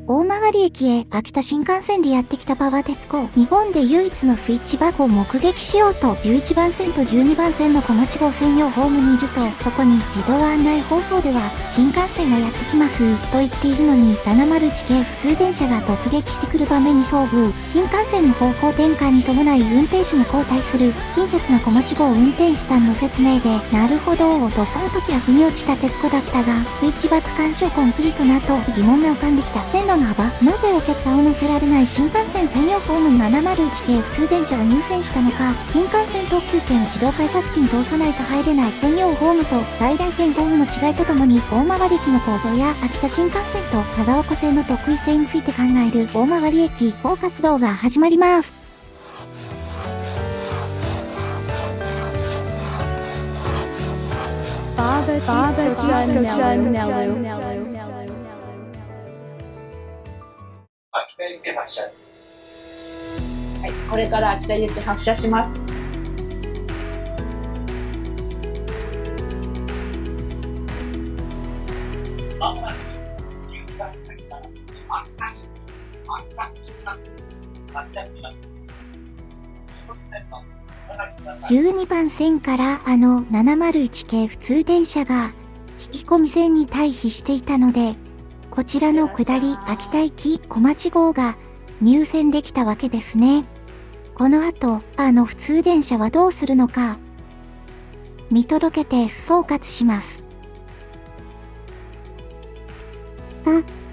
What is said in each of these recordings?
大曲駅へ秋田新幹線でやってきた馬場徹子。日本で唯一のスイッチバグを目撃しようと、11番線と12番線の小町号専用ホームにいると、そこに自動案内放送では、新幹線がやってきます、と言っているのに、701系普通電車が突撃してくる場面に遭遇。新幹線の方向転換に伴い運転手も交代する。親切な小町号運転手さんの説明で、なるほど、とその時は腑に落ちた徹子だったが、スイッチバック干渉コンプリートなと疑問が浮かんできた。線路の幅、なぜお客さんを乗せられない新幹線専用ホームに701系普通電車が入線したのか。新幹線特急券を自動改札機に通さないと入れない専用ホームと在来線ホームの違いとともに、大曲駅の構造や秋田新幹線と長岡線の得意性について考える大曲駅フォーカス動画始まります。秋田行き発車です。はい、これから秋田行き発車します。12番線から701系普通電車が引き込み線に退避していたので、こちらの下り秋田行き小町号が入線できたわけですね。この後、普通電車はどうするのか、見届けて総括します。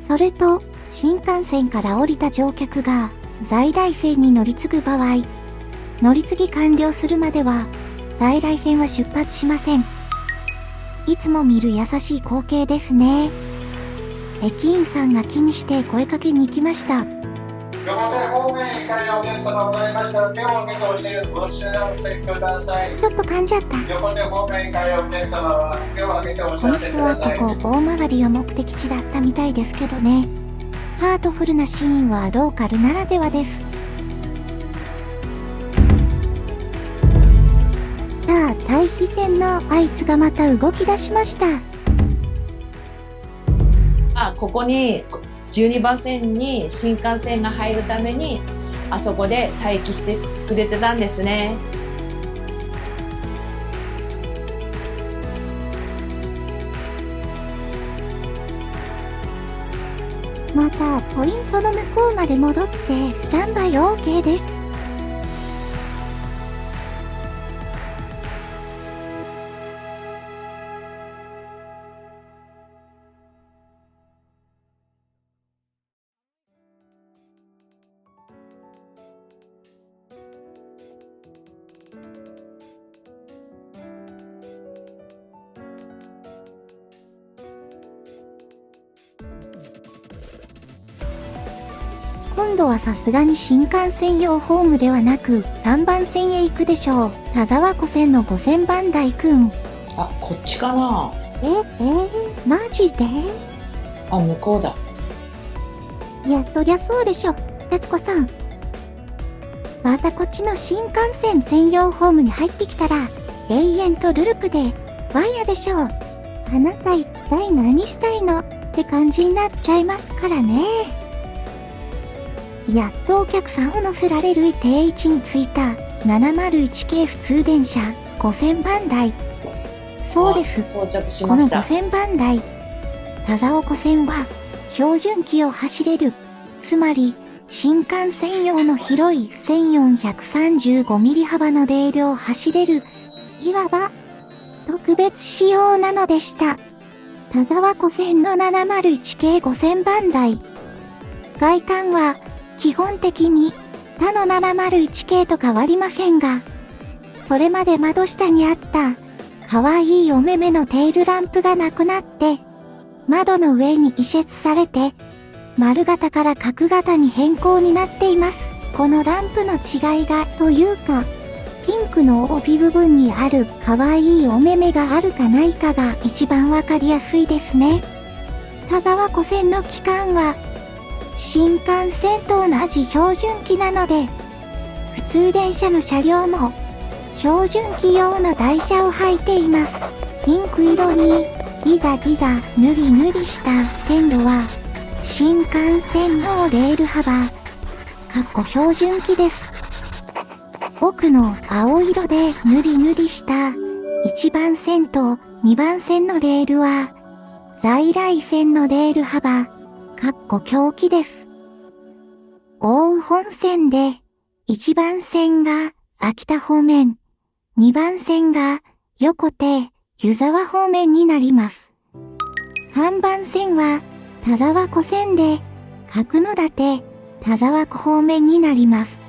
それと、新幹線から降りた乗客が在来線に乗り継ぐ場合、乗り継ぎ完了するまでは、在来線は出発しません。いつも見る優しい光景ですね。駅員さんが気にして声かけに行きました。横手方面へ行かれるお客様ございましたら、手を挙げてご指南ください。ちょっと噛んじゃった。横手方面へ行かれるお客様は、手を挙げてお知らせください。この人はここ大曲が目的地だったみたいですけどね。ハートフルなシーンはローカルならではです。さあ、待避線のあいつがまた動き出しました。ここに12番線に新幹線が入るために、あそこで待機してくれてたんですね。また、ポイントの向こうまで戻って、スタンバイ OK です。今度はさすがに新幹線用ホームではなく3番線へ行くでしょう。田沢湖線の5000番台くん。こっちかな。マジで？向こうだ。いや、そりゃそうでしょ、徹子さん。またこっちの新幹線専用ホームに入ってきたら、永遠とループで、ワイヤでしょう。あなた一体何したいのって感じになっちゃいますからね。やっとお客さんを乗せられる定位置に着いた701系普通電車5000番台。そうです。到着しこのました。5000番台、田沢湖線は標準機を走れる。つまり、新幹線用の広い1435ミリ幅のレールを走れる、いわば特別仕様なのでした。田沢湖線の701系5000番台。外観は基本的に他の701系と変わりませんが、それまで窓下にあった可愛いお目目のテールランプがなくなって、窓の上に移設されて、丸型から角型に変更になっています。このランプの違いが、というか、ピンクの帯部分にある可愛いお目目があるかないかが一番わかりやすいですね。田沢湖線の期間は、新幹線と同じ標準機なので、普通電車の車両も標準機用の台車を履いています。ピンク色にギザギザ塗り塗りした線路は新幹線のレール幅、標準機です。奥の青色で塗り塗りした1番線と2番線のレールは在来線のレール幅、強機です。奥羽本線で1番線が秋田方面、2番線が横手、湯沢方面になります。3番線は田沢湖線で角館、田沢湖方面になります。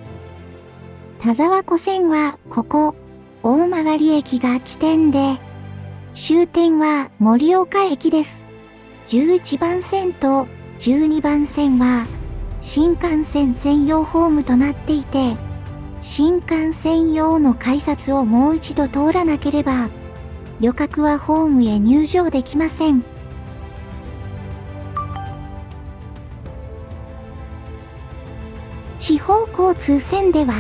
田沢湖線はここ、大曲駅が起点で、終点は盛岡駅です。11番線と12番線は新幹線専用ホームとなっていて、新幹線用の改札をもう一度通らなければ、旅客はホームへ入場できません。地方交通線では、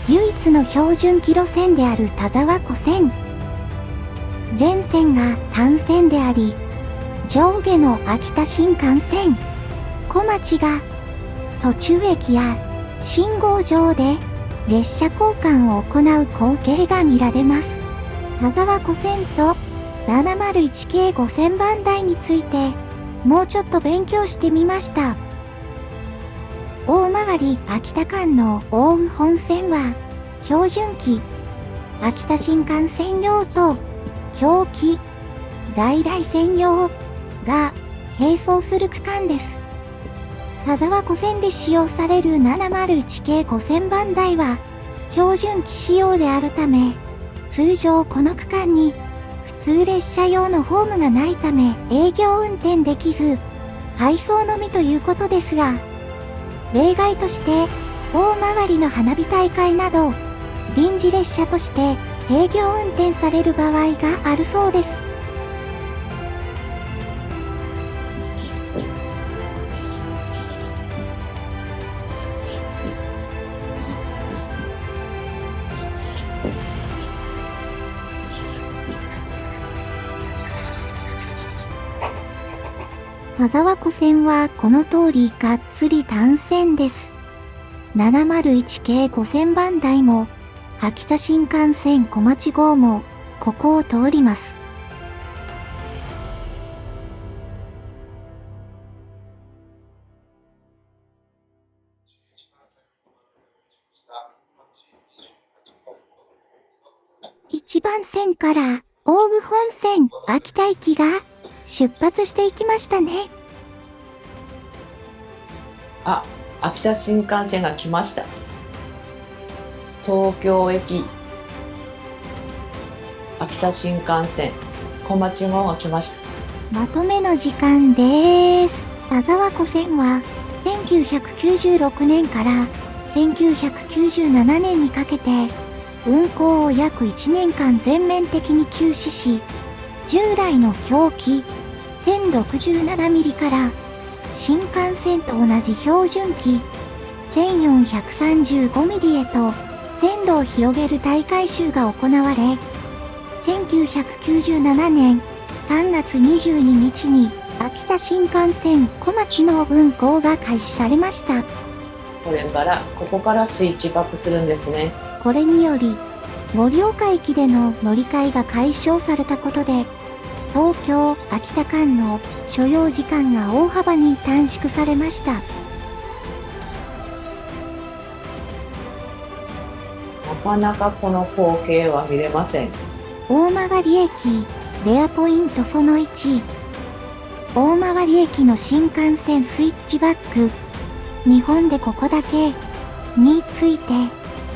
唯一の標準キロ線である田沢湖線。全線が単線であり、上下の秋田新幹線、小町が途中駅や信号場で列車交換を行う光景が見られます。田沢湖線と701系5000番台についてもうちょっと勉強してみました。大曲秋田間の奥羽本線は標準機、秋田新幹線用と表記、在来線用が並走する区間です。田沢湖線で使用される701系5000番台は標準機仕様であるため、通常この区間に普通列車用のホームがないため営業運転できず、回送のみということですが、例外として大回の花火大会など臨時列車として営業運転される場合があるそうです。田沢湖線はこの通りがっつり単線です。701系5000番台も秋田新幹線小町号もここを通ります。1番線から奥羽本線秋田行きが出発していきましたね。あ、秋田新幹線が来ました。東京駅、秋田新幹線、小町号が来ました。まとめの時間です。田沢湖線は1996年から1997年にかけて運行を約1年間全面的に休止し、従来の表記1067ミリから新幹線と同じ標準機1435ミリへと線路を広げる大改修が行われ、1997年3月22日に秋田新幹線小町の運行が開始されました。ここからスイッチバックするんですね。これにより盛岡駅での乗り換えが解消されたことで、東京・秋田間の所要時間が大幅に短縮されました。なかなかこの光景は見れません。大曲駅、レアポイントその1。大曲駅の新幹線スイッチバック、日本でここだけについて、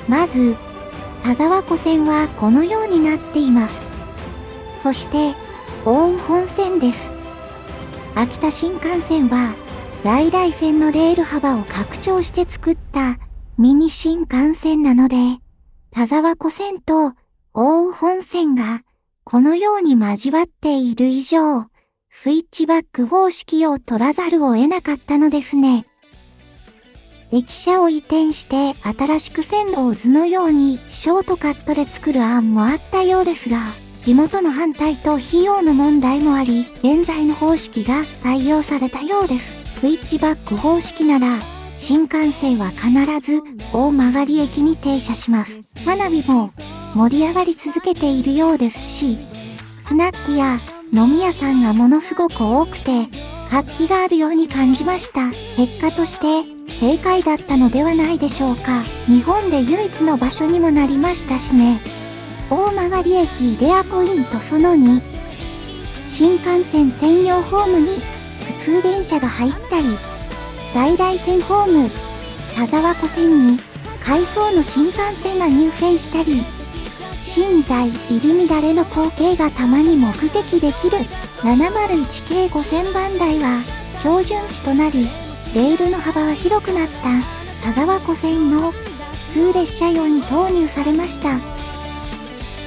まず、田沢湖線はこのようになっています。そして、奥羽本線です。秋田新幹線は、在来線のレール幅を拡張して作ったミニ新幹線なので、田沢湖線と奥羽本線がこのように交わっている以上、スイッチバック方式を取らざるを得なかったのですね。駅舎を移転して新しく線路を図のようにショートカットで作る案もあったようですが、地元の反対と費用の問題もあり、現在の方式が採用されたようです。スイッチバック方式なら、新幹線は必ず大曲駅に停車します。花火も盛り上がり続けているようですし、スナックや飲み屋さんがものすごく多くて、活気があるように感じました。結果として正解だったのではないでしょうか。日本で唯一の場所にもなりましたしね。大曲駅レアポイントその2。新幹線専用ホームに普通電車が入ったり、在来線ホーム、田沢湖線に回送の新幹線が入線したり、新在入り乱れの光景がたまに目撃できる701系5000番台は標準機となり、レールの幅は広くなった田沢湖線の普通列車用に投入されました。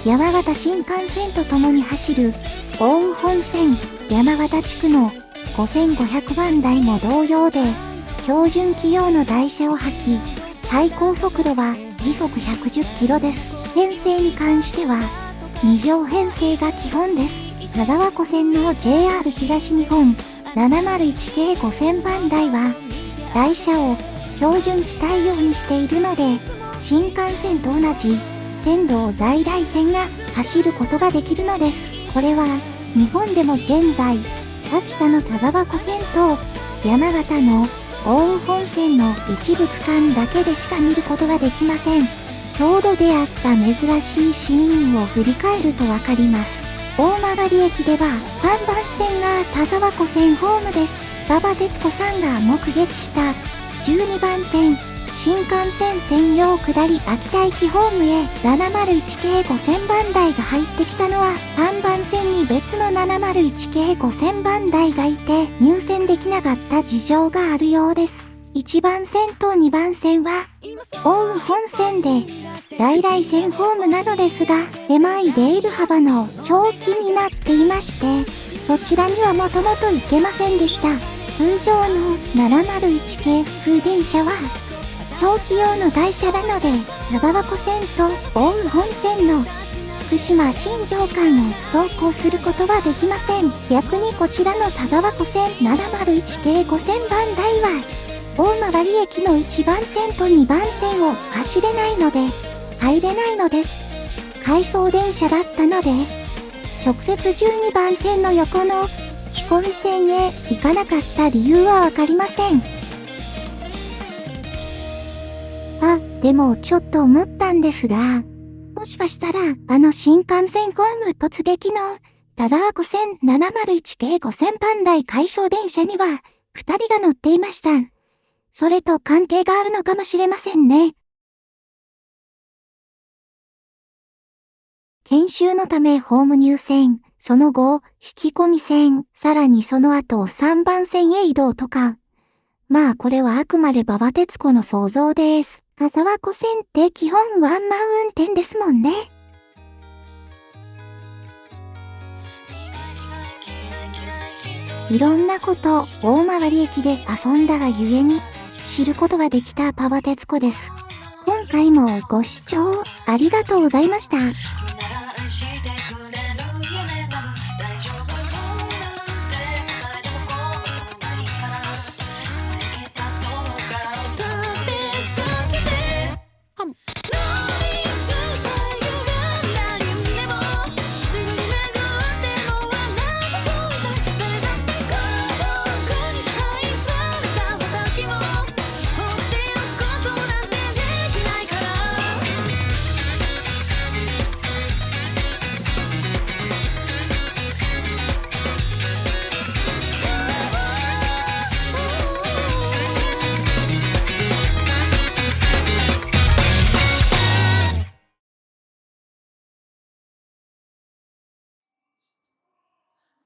山形新幹線と共に走る奥羽本線山形地区の5500番台も同様で、標準機用の台車を履き、最高速度は時速110キロです。編成に関しては2両編成が基本です。田沢湖線の JR 東日本701系5000番台は台車を標準機対応にしているので、新幹線と同じ線路を在来線が走ることができるのです。これは日本でも現在秋田の田沢湖線と山形の奥羽本線の一部区間だけでしか見ることができません。ちょうど出会った珍しいシーンを振り返るとわかります。大曲駅では3番線が田沢湖線ホームです。馬場徹子さんが目撃した12番線新幹線専用下り秋田駅ホームへ701系5000番台が入ってきたのは、3番線に別の701系5000番台がいて入線できなかった事情があるようです。1番線と2番線は奥羽本線で在来線ホームなのですが、狭いレール幅の表記になっていまして、そちらにはもともと行けませんでした。通常の701系普通電車は表記用の台車なので、田沢湖線と奥羽本線の福島新庄間を走行することはできません。逆にこちらの田沢湖線701系5000番台は大曲駅の1番線と2番線を走れないので入れないのです。回送電車だったので直接12番線の横の引き込み線へ行かなかった理由はわかりません。でもちょっと思ったんですが、もしかしたら新幹線ホーム突撃の田沢湖線701系5000番台回送電車には2人が乗っていました。それと関係があるのかもしれませんね。研修のためホーム入線、その後引き込み線、さらにその後3番線へ移動とか。まあこれはあくまで馬場徹子の想像です。田沢湖線って基本ワンマン運転ですもんね。いろんなこと大曲駅で遊んだがゆえに知ることができた馬場徹子です。今回もご視聴ありがとうございました。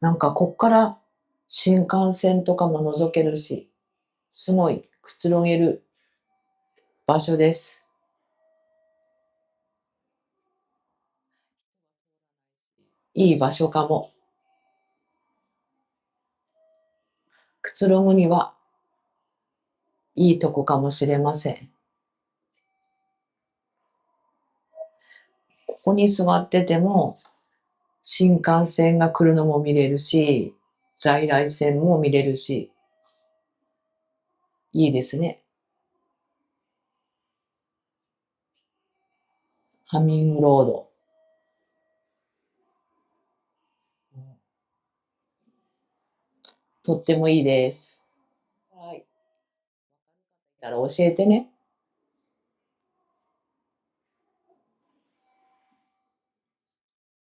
なんかこっから新幹線とかも覗けるし、すごいくつろげる場所です。いい場所かも。くつろぐにはいいとこかもしれません。ここに座ってても新幹線が来るのも見れるし、在来線も見れるし、いいですね。ハミングロード。とってもいいです。はい。いたら教えてね。